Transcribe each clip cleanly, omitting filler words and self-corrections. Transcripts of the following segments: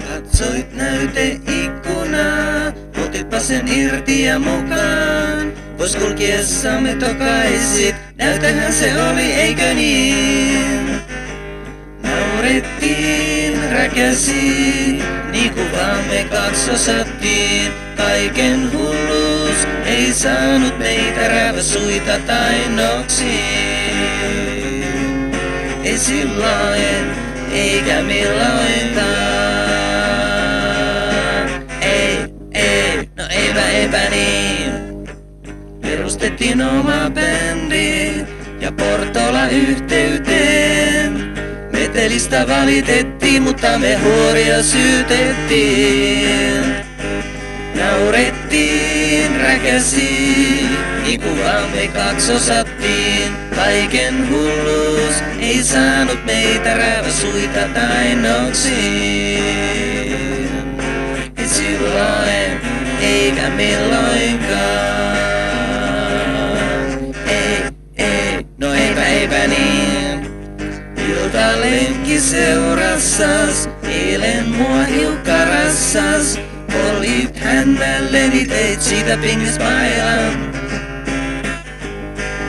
Katsoit näyteikkunaa, otitpa sen irti ja mukaan. Pois kulkiessamme tokaisit, näytähän se oli, eikö niin? Naurettiin, räkäsi, niin kuin vaan me kaksosattiin. Kaiken hulluus ei saanut meitä räväsuita tai noksiin. Ei silloin, eikä milloinkaan. No eipä niin. Perustettiin oma bändi ja Portola yhteyteen. Metelistä valitettiin, mutta me huoria syytettiin. Naurettiin, räkäsi, niin kuin vaan me kaksosattiin. Kaiken hulluus ei saanut meitä räväsuita tai noksiin. Ei silloin, eikä milloinkaan. No eipä niin. Iltalenkki seurassas, eilen mua hiukkarassas. Olit hännälleni, teit siitä pingismailan.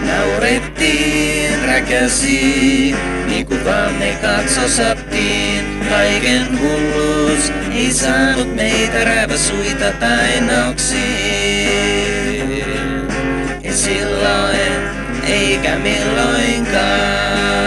Naurettiin, räkäsi, niin kuin vaan me kaksosattiin. Kaiken hulluus ei saanut meitä räväsuita tai noksiin. Ei silloin, eikä milloinkaan.